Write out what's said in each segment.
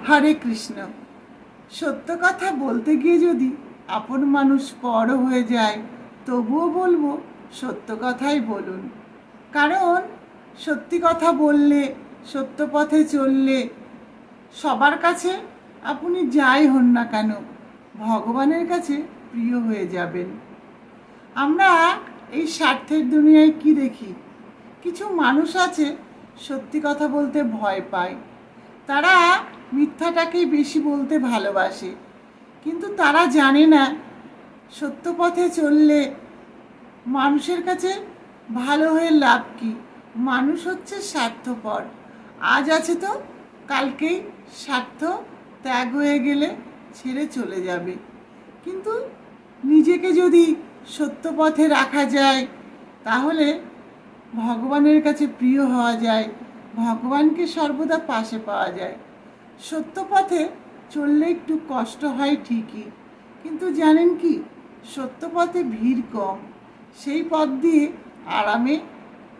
হরে কৃষ্ণ। সত্য কথা বলতে গিয়ে যদি আপন মানুষ পরও হয়ে যায়, তবুও বলবো সত্য কথাই বলুন। কারণ সত্যি কথা বললে, সত্য পথে চললে সবার কাছে আপনি যাই হন না কেন, ভগবানের কাছে প্রিয় হয়ে যাবেন। আমরা এই স্বার্থের দুনিয়ায় কি দেখি? কিছু মানুষ আছে সত্যি কথা বলতে ভয় পায়, তারা মিথ্যাটাকেই বেশি বলতে ভালোবাসে। কিন্তু তারা জানে না সত্য পথে চললে মানুষের কাছে ভালো হয়ে লাভ কি। মানুষ হচ্ছে স্বার্থপর, আজ আছে তো কালকেই স্বার্থ ত্যাগ হয়ে গেলে ছেড়ে চলে যাবে। কিন্তু নিজেকে যদি সত্য পথে রাখা যায়, তাহলে ভগবানের কাছে প্রিয় হওয়া যায়, ভগবানকে সর্বদা পাশে পাওয়া যায়। সত্য পথে চললে একটু কষ্ট হয় ঠিকই, কিন্তু জানেন কি, সত্য পথে ভিড় কম, সেই পথ দিয়ে আরামে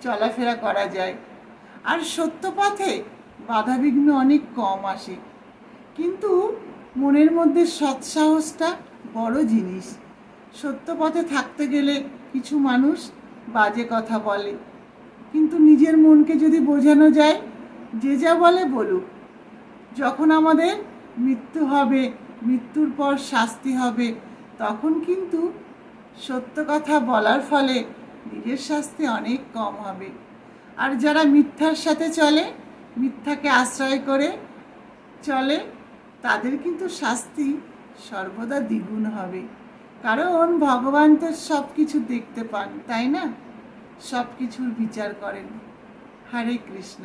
চলাফেরা করা যায়। আর সত্য পথে বাধাবিঘ্ন অনেক কম আসে। কিন্তু মনের মধ্যে সৎসাহসটা বড় জিনিস। সত্য পথে থাকতে গেলে কিছু মানুষ বাজে কথা বলে, কিন্তু নিজের মনকে যদি বোঝানো যায়, যে যা বলে বলুক। যখন আমাদের মৃত্যু হবে, মৃত্যুর পর শাস্তি হবে, তখন কিন্তু সত্য কথা বলার ফলে নিজের শাস্তি অনেক কম হবে। আর যারা মিথ্যার সাথে চলে, মিথ্যাকে আশ্রয় করে চলে, তাদের কিন্তু শাস্তি সর্বদা দ্বিগুণ হবে। কারণ ভগবান তো সব কিছু দেখতে পান, তাই না? সব কিছুর বিচার করেন। হরে কৃষ্ণ।